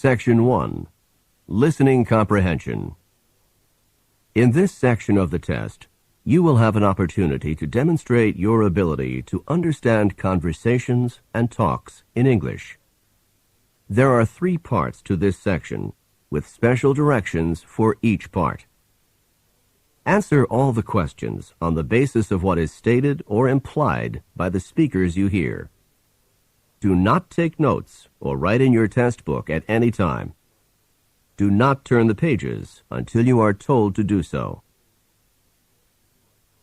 Section 1. Listening Comprehension. In this section of the test, you will have an opportunity to demonstrate your ability to understand conversations and talks in English. There are 3 parts to this section, with special directions for each part. Answer all the questions on the basis of what is stated or implied by the speakers you hear. Do not take notes or write in your test book at any time. Do not turn the pages until you are told to do so.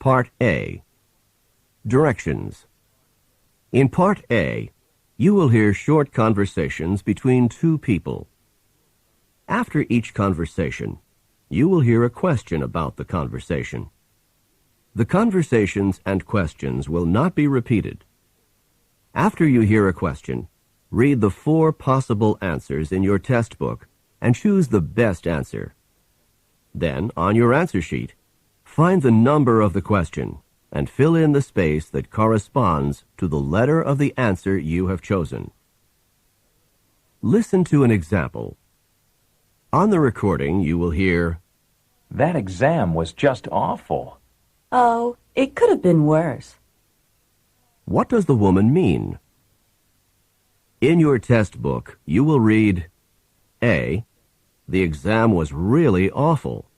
Part A. Directions. In Part A, you will hear short conversations between 2 people. After each conversation, you will hear a question about the conversation. The conversations and questions will not be repeated. After you hear a question, read the 4 possible answers in your test book and choose the best answer. Then, on your answer sheet, find the number of the question and fill in the space that corresponds to the letter of the answer you have chosen. Listen to an example. On the recording, you will hear, "That exam was just awful." Oh, it could have been worse. What does the woman mean? In your test book, you will read, A. The exam was really awful.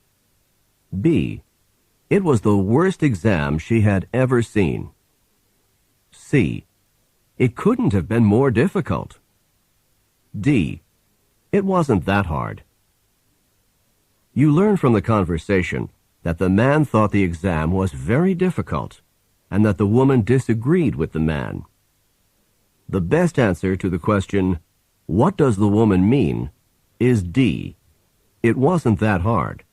B. It was the worst exam she had ever seen. C. It couldn't have been more difficult. D. It wasn't that hard. You learn from the conversation that the man thought the exam was very difficult and that the woman disagreed with the man. The best answer to the question, "What does the woman mean?" is D. It wasn't that hard.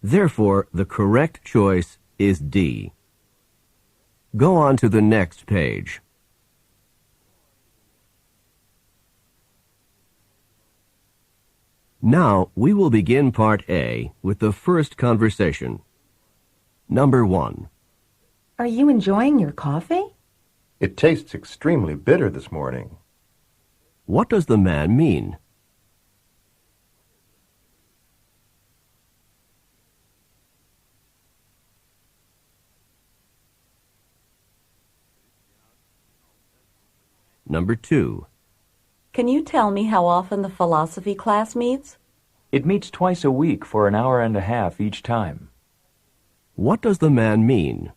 Therefore, the correct choice is D. Go on to the next page. Now, we will begin Part A with the first conversation. Number 1. Are you enjoying your coffee? It tastes extremely bitter this morning. What does the man mean? Number 2. Can you tell me how often the philosophy class meets? It meets twice a week for an hour and a half each time. What does the man mean?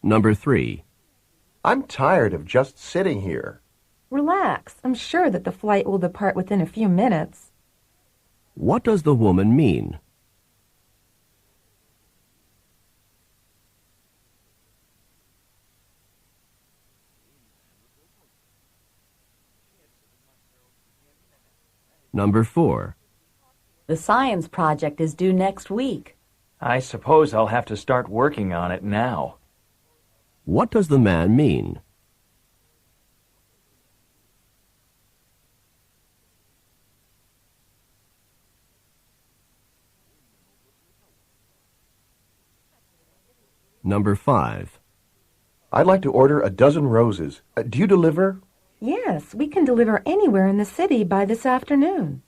Number 3. I'm tired of just sitting here. Relax. I'm sure that the flight will depart within a few minutes. What does the woman mean? Number 4. The science project is due next week. I suppose I'll have to start working on it now. What does the man mean? Number 5. I'd like to order a dozen roses. Do you deliver? Yes, we can deliver anywhere in the city by this afternoon.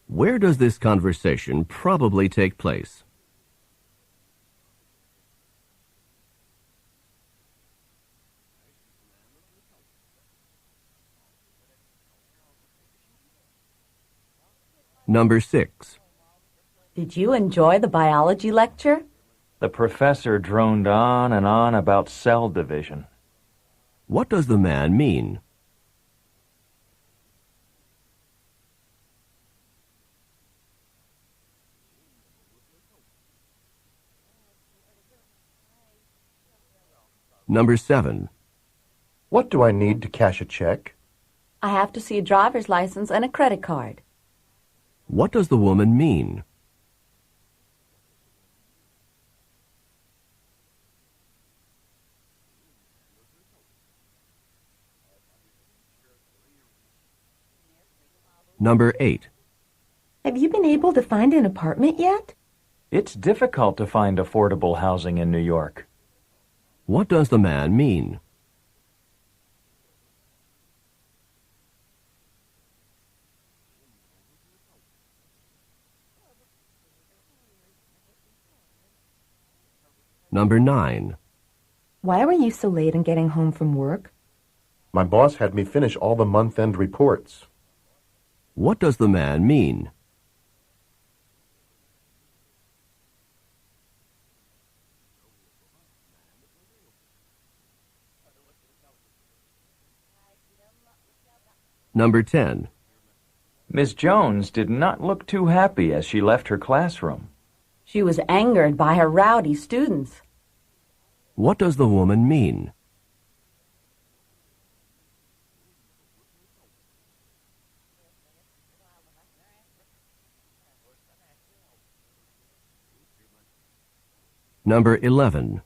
Where does this conversation probably take place? Number 6. Did you enjoy the biology lecture? The professor droned on and on about cell division. What does the man mean? Number 7. What do I need to cash a check? I have to see a driver's license and a credit card. What does the woman mean? Number 8. Have you been able to find an apartment yet? It's difficult to find affordable housing in New York. What does the man mean? Number 9. Why were you so late in getting home from work? My boss had me finish all the month-end reports. What does the man mean? Number 10. Miss Jones did not look too happy as she left her classroom. She was angered by her rowdy students. What does the woman mean? Number 11.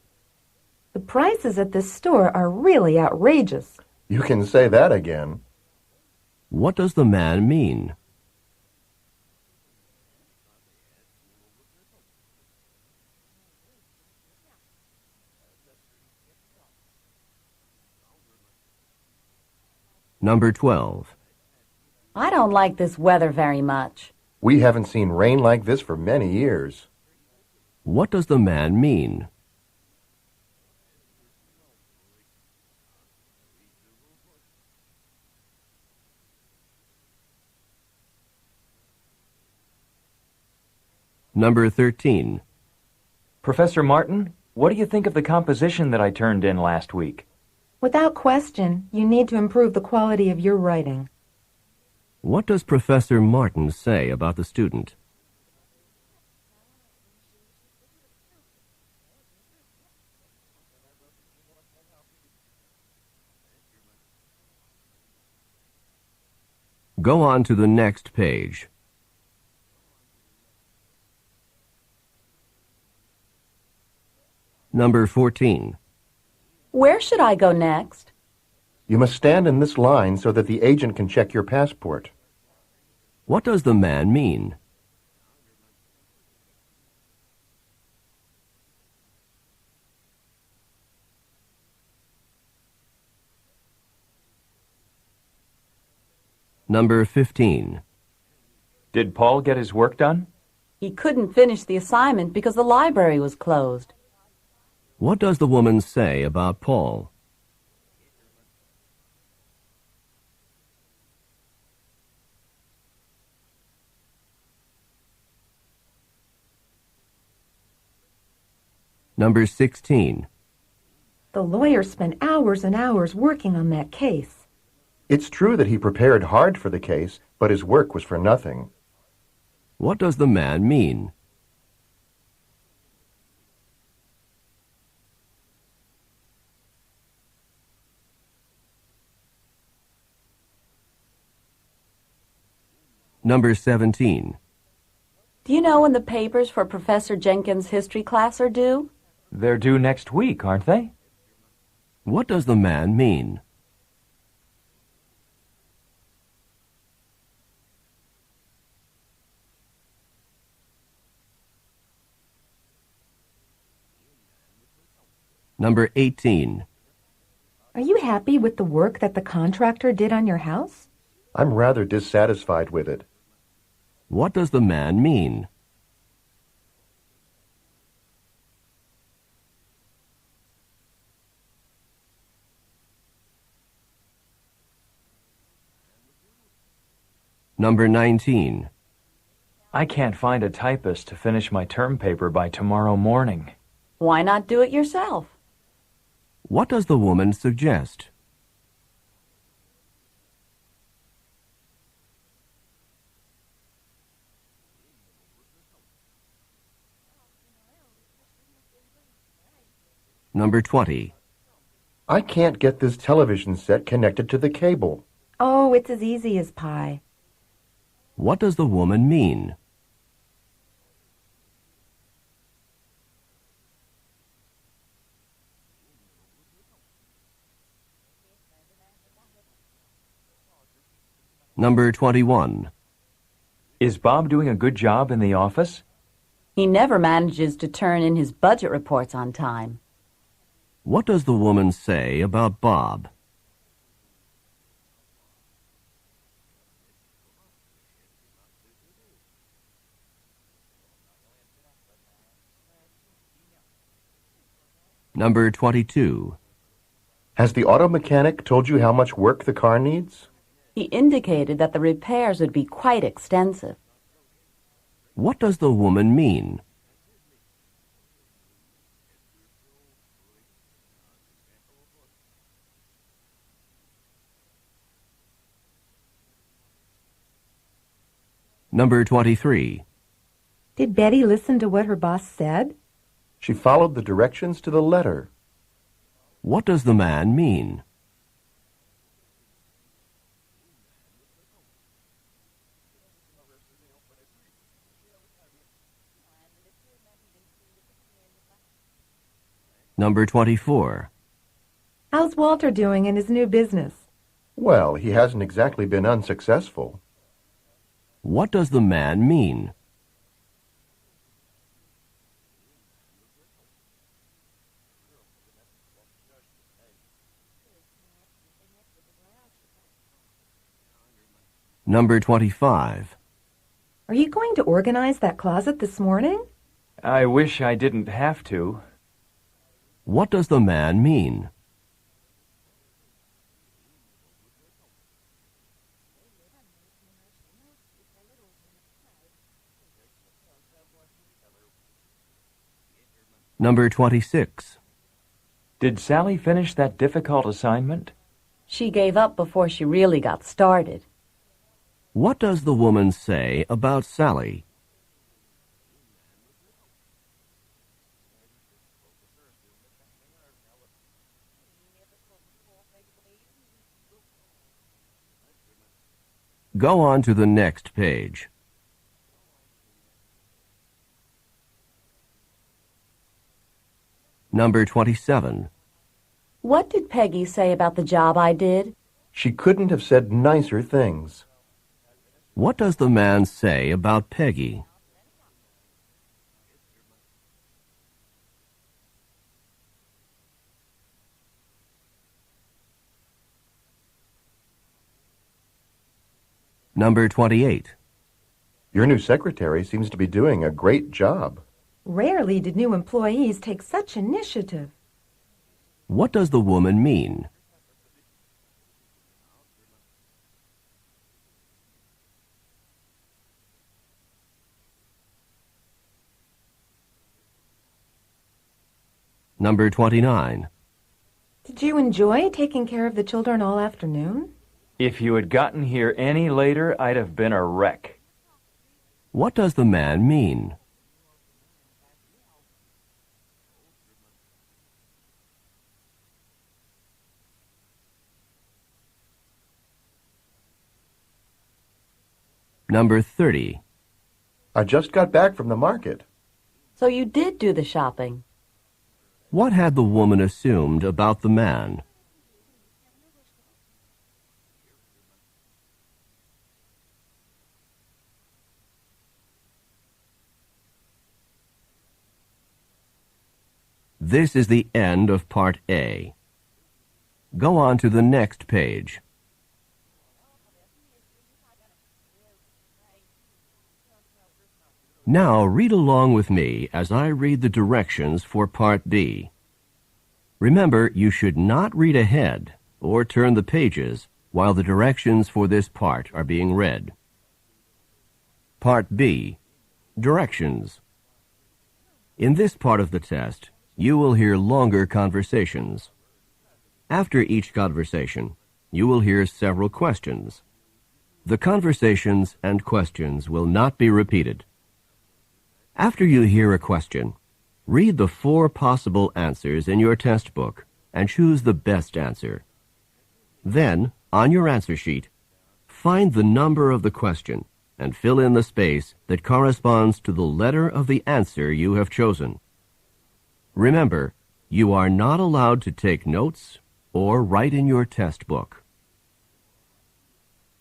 The prices at this store are really outrageous. You can say that again. What does the man mean? Number 12. I don't like this weather very much. We haven't seen rain like this for many years. What does the man mean? Number 13. Professor Martin, what do you think of the composition that I turned in last week? Without question, you need to improve the quality of your writing. What does Professor Martin say about the student? Go on to the next page. Number 14. Where should I go next? You must stand in this line so that the agent can check your passport. What does the man mean? Number 15. Did Paul get his work done? He couldn't finish the assignment because the library was closed. What does the woman say about Paul? Number 16. The lawyer spent hours and hours working on that case. It's true that he prepared hard for the case, but his work was for nothing. What does the man mean? Number 17. Do you know when the papers for Professor Jenkins' history class are due? They're due next week, aren't they? What does the man mean? Number 18. Are you happy with the work that the contractor did on your house? I'm rather dissatisfied with it. What does the man mean? Number 19. I can't find a typist to finish my term paper by tomorrow morning. Why not do it yourself? What does the woman suggest? Number 20. I can't get this television set connected to the cable. Oh, it's as easy as pie. What does the woman mean? Number 21. Is Bob doing a good job in the office? He never manages to turn in his budget reports on time. What does the woman say about Bob? Number 22. Has the auto mechanic told you how much work the car needs? He indicated that the repairs would be quite extensive. What does the woman mean? Number 23. Did Betty listen to what her boss said? She followed the directions to the letter. What does the man mean? Number 24. How's Walter doing in his new business? Well, he hasn't exactly been unsuccessful. What does the man mean? Number 25. Are you going to organize that closet this morning? I wish I didn't have to. What does the man mean? Number 26. Did Sally finish that difficult assignment? She gave up before she really got started. What does the woman say about Sally? Go on to the next page. Number 27. What did Peggy say about the job I did? She couldn't have said nicer things. What does the man say about Peggy? Number 28. Your new secretary seems to be doing a great job. Rarely did new employees take such initiative. What does the woman mean? Number 29. Did you enjoy taking care of the children all afternoon? If you had gotten here any later, I'd have been a wreck. What does the man mean? Number 30. I just got back from the market. So you did do the shopping. What had the woman assumed about the man? This is the end of Part A. Go on to the next page. Now read along with me as I read the directions for Part B. Remember, you should not read ahead or turn the pages while the directions for this part are being read. Part B. Directions. In this part of the test, you will hear longer conversations. After each conversation, you will hear several questions. The conversations and questions will not be repeated. After you hear a question, read the 4 possible answers in your test book and choose the best answer. Then, on your answer sheet, find the number of the question and fill in the space that corresponds to the letter of the answer you have chosen. Remember, you are not allowed to take notes or write in your test book.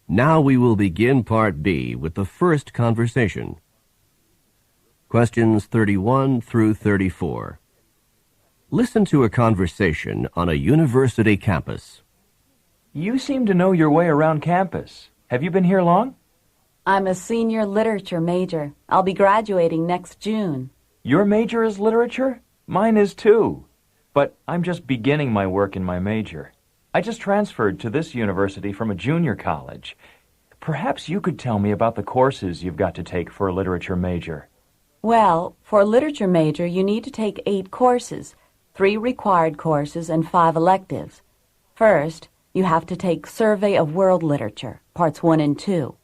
Now we will begin Part B with the first conversation. Questions 31 through 34. Listen to a conversation on a university campus. You seem to know your way around campus. Have you been here long? I'm a senior literature major. I'll be graduating next June. Your major is literature? Mine is too. But I'm just beginning my work in my major. I just transferred to this university from a junior college. Perhaps you could tell me about the courses you've got to take for a literature major. Well, for a literature major, you need to take 8 courses, 3 required courses and 5 electives. First, you have to take Survey of World Literature, Parts 1 and 2.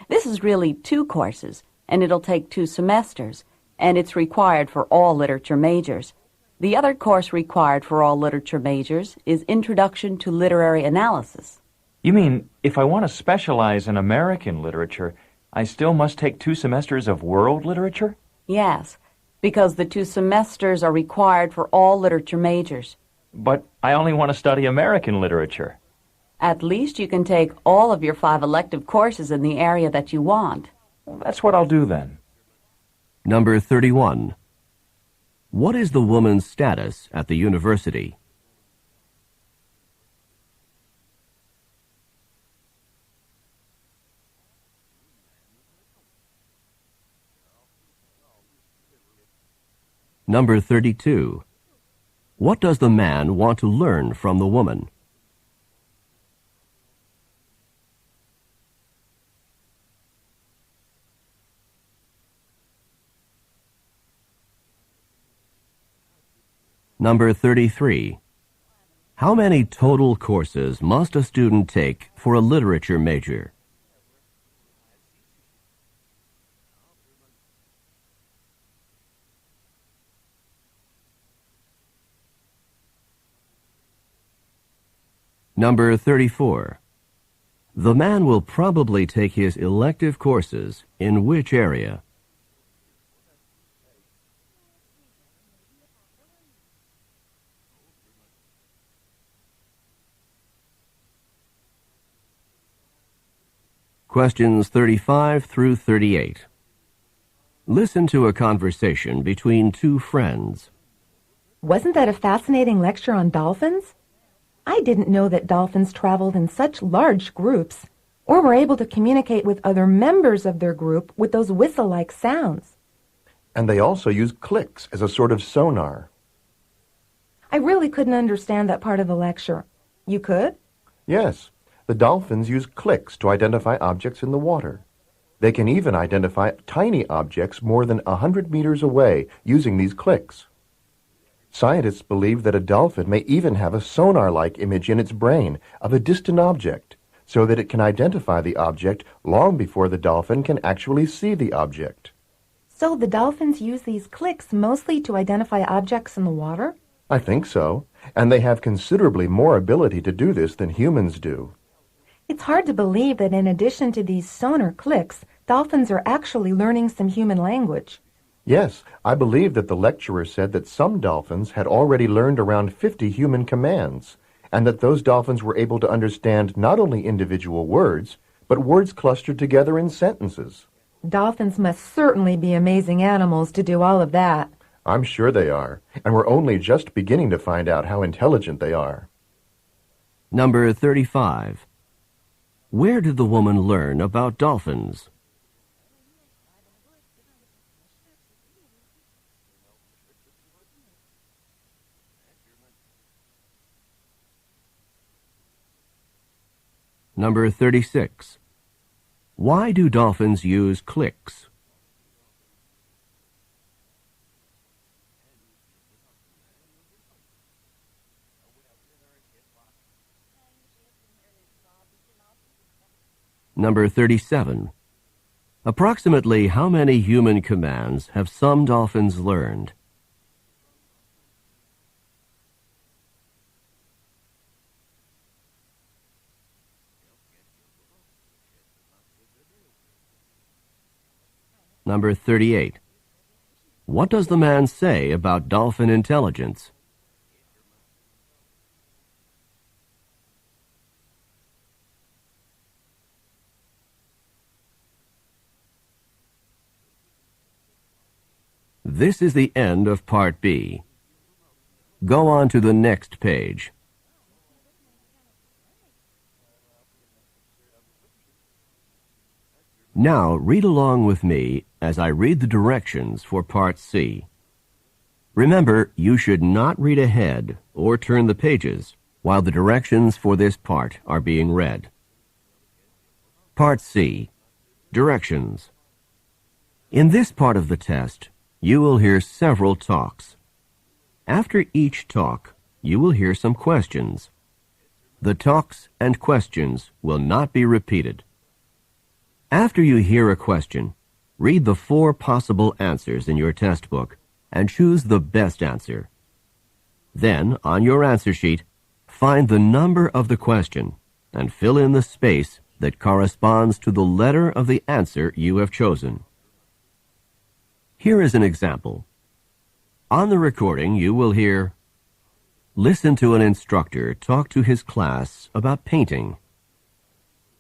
This is really 2 courses, and it'll take 2 semesters, and it's required for all literature majors. The other course required for all literature majors is Introduction to Literary Analysis. You mean, if I want to specialize in American literature, I still must take 2 semesters of world literature? Yes, because the 2 semesters are required for all literature majors. But I only want to study American literature. At least you can take all of your 5 elective courses in the area that you want. Well, that's what I'll do then. Number 31. What is the woman's status at the university? Number 32. What does the man want to learn from the woman? Number 33. How many total courses must a student take for a literature major? Number 34. The man will probably take his elective courses in which area? Questions 35 through 38. Listen to a conversation between 2 friends. Wasn't that a fascinating lecture on dolphins? I didn't know that dolphins traveled in such large groups or were able to communicate with other members of their group with those whistle-like sounds. And they also use clicks as a sort of sonar. I really couldn't understand that part of the lecture. You could? Yes, the dolphins use clicks to identify objects in the water. They can even identify tiny objects more than 100 meters away using these clicks. Scientists believe that a dolphin may even have a sonar-like image in its brain of a distant object, so that it can identify the object long before the dolphin can actually see the object. So the dolphins use these clicks mostly to identify objects in the water? I think so, and they have considerably more ability to do this than humans do. It's hard to believe that in addition to these sonar clicks, dolphins are actually learning some human language. Yes, I believe that the lecturer said that some dolphins had already learned around 50 human commands, and that those dolphins were able to understand not only individual words, but words clustered together in sentences. Dolphins must certainly be amazing animals to do all of that. I'm sure they are, and we're only just beginning to find out how intelligent they are. Number 35. Where did the woman learn about dolphins? Number 36. Why do dolphins use clicks? Number 37. Approximately how many human commands have some dolphins learned? Number 38. What does the man say about dolphin intelligence? This is the end of Part B. Go on to the next page. Now read along with me as I read the directions for Part C. Remember, you should not read ahead or turn the pages while the directions for this part are being read. Part C. Directions. In this part of the test, you will hear several talks. After each talk, you will hear some questions. The talks and questions will not be repeated. After you hear a question, read the 4 possible answers in your test book and choose the best answer. Then, on your answer sheet, find the number of the question and fill in the space that corresponds to the letter of the answer you have chosen. Here is an example. On the recording, you will hear, "Listen to an instructor talk to his class about painting."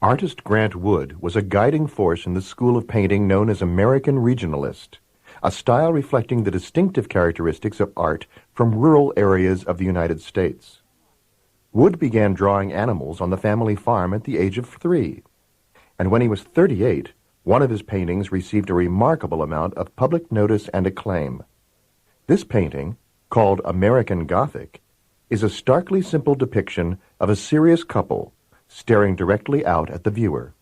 Artist Grant Wood was a guiding force in the school of painting known as American Regionalist, a style reflecting the distinctive characteristics of art from rural areas of the United States. Wood began drawing animals on the family farm at the age of 3, and when he was 38, one of his paintings received a remarkable amount of public notice and acclaim. This painting, called American Gothic, is a starkly simple depiction of a serious couple staring directly out at the viewer.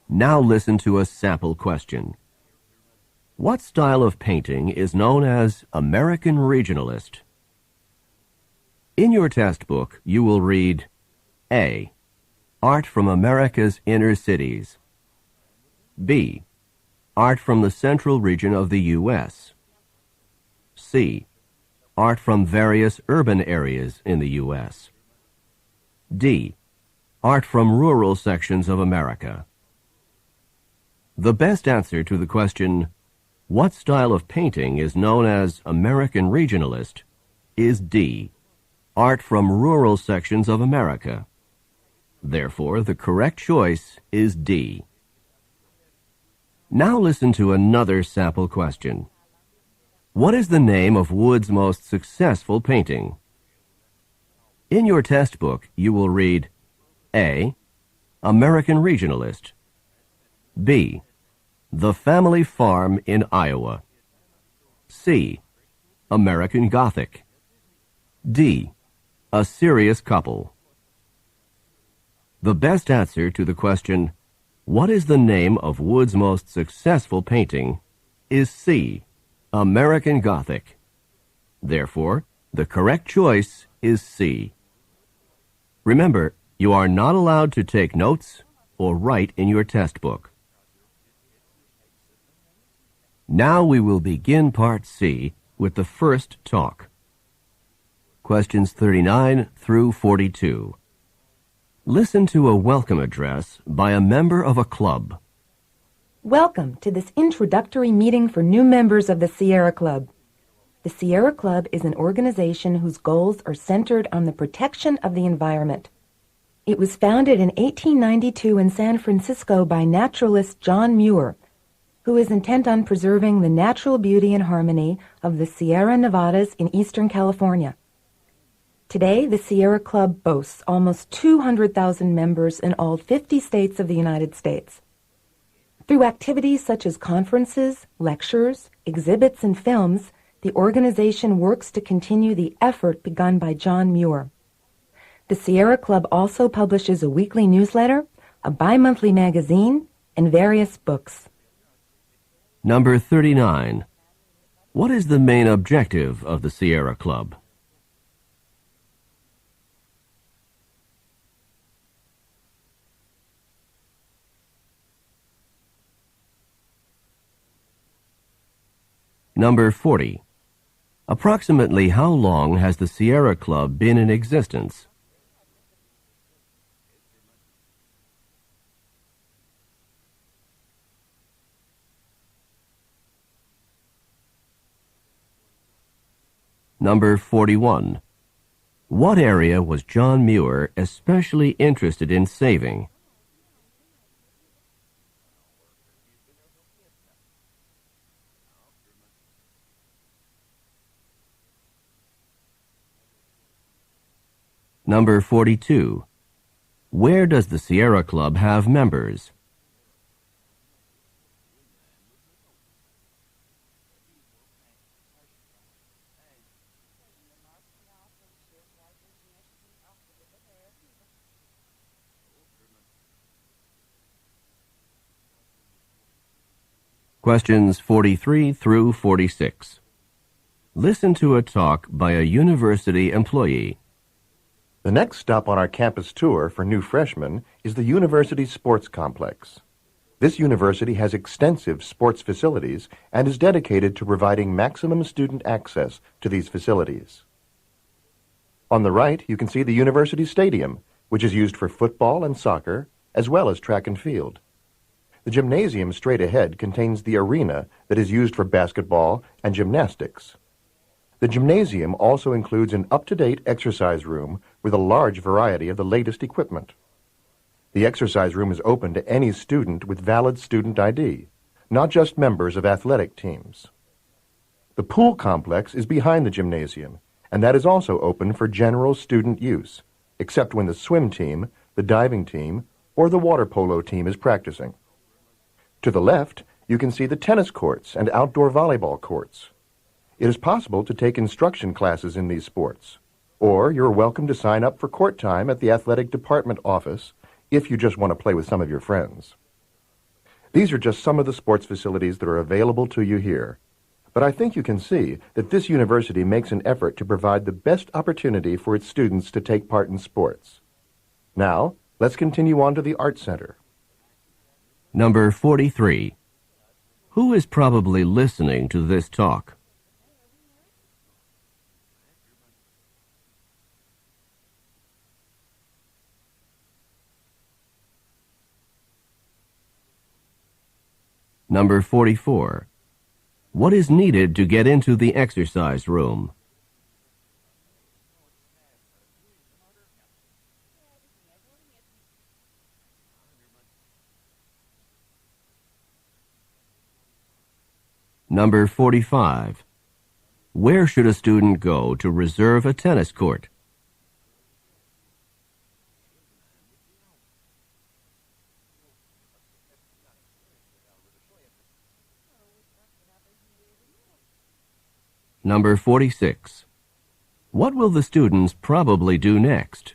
Now listen to a sample question. What style of painting is known as American Regionalist? In your test book, you will read A. Art from America's inner cities. B. Art from the central region of the U.S. C. Art from various urban areas in the U.S. D. Art from rural sections of America. The best answer to the question, what style of painting is known as American Regionalist, is D. Art from rural sections of America. Therefore, the correct choice is D. Now listen to another sample question. What is the name of Wood's most successful painting? In your test book, you will read A. American Regionalist. B. The Family Farm in Iowa. C. American Gothic. D. A Serious Couple. The best answer to the question, what is the name of Wood's most successful painting, is C. American Gothic. Therefore, the correct choice is C. Remember, you are not allowed to take notes or write in your test book. Now we will begin Part C with the first talk. Questions 39 through 42. Listen to a welcome address by a member of a club. Welcome to this introductory meeting for new members of the Sierra Club. The Sierra Club is an organization whose goals are centered on the protection of the environment. It was founded in 1892 in San Francisco by naturalist John Muir, who is intent on preserving the natural beauty and harmony of the Sierra Nevadas in eastern California. Today, the Sierra Club boasts almost 200,000 members in all 50 states of the United States. Through activities such as conferences, lectures, exhibits, and films, the organization works to continue the effort begun by John Muir. The Sierra Club also publishes a weekly newsletter, a bi-monthly magazine, and various books. Number 39. What is the main objective of the Sierra Club? Number 40. Approximately how long has the Sierra Club been in existence? Number 41. What area was John Muir especially interested in saving? Number 42. Where does the Sierra Club have members? Questions 43 through 46. Listen to a talk by a university employee. The next stop on our campus tour for new freshmen is the University Sports Complex. This university has extensive sports facilities and is dedicated to providing maximum student access to these facilities. On the right, you can see the University Stadium, which is used for football and soccer, as well as track and field. The gymnasium straight ahead contains the arena that is used for basketball and gymnastics. The gymnasium also includes an up-to-date exercise room with a large variety of the latest equipment. The exercise room is open to any student with valid student ID, not just members of athletic teams. The pool complex is behind the gymnasium, and that is also open for general student use, except when the swim team, the diving team, or the water polo team is practicing. To the left, you can see the tennis courts and outdoor volleyball courts. It is possible to take instruction classes in these sports, or you're welcome to sign up for court time at the athletic department office if you just want to play with some of your friends. These are just some of the sports facilities that are available to you here, but I think you can see that this university makes an effort to provide the best opportunity for its students to take part in sports. Now, let's continue on to the Art Center. Number 43. Who is probably listening to this talk? Number 44. What is needed to get into the exercise room? Number 45. Where should a student go to reserve a tennis court? Number 46. What will the students probably do next?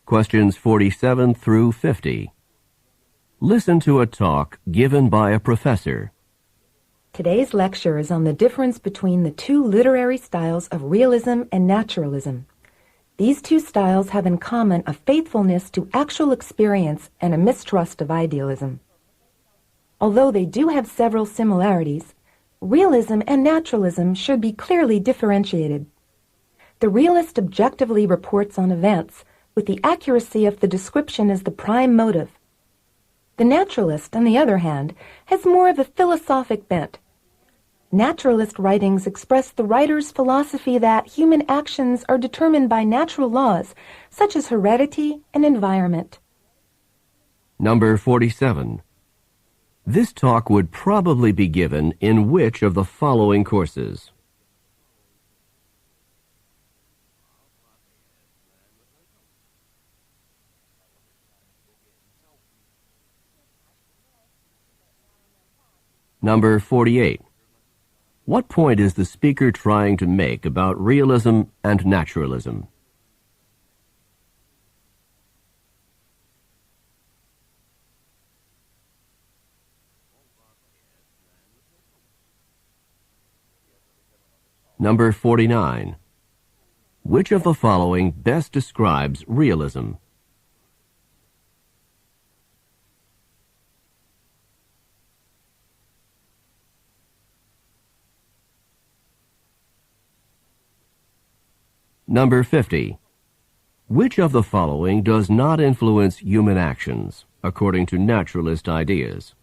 Questions 47 through 50. Listen to a talk given by a professor. Today's lecture is on the difference between the two literary styles of realism and naturalism. These two styles have in common a faithfulness to actual experience and a mistrust of idealism. Although they do have several similarities, realism and naturalism should be clearly differentiated. The realist objectively reports on events, with the accuracy of the description as the prime motive. The naturalist, on the other hand, has more of a philosophic bent. Naturalist writings express the writer's philosophy that human actions are determined by natural laws, such as heredity and environment. Number 47. This talk would probably be given in which of the following courses? Number 48. What point is the speaker trying to make about realism and naturalism? Number 49. Which of the following best describes realism? Number 50. Which of the following does not influence human actions, according to naturalist ideas?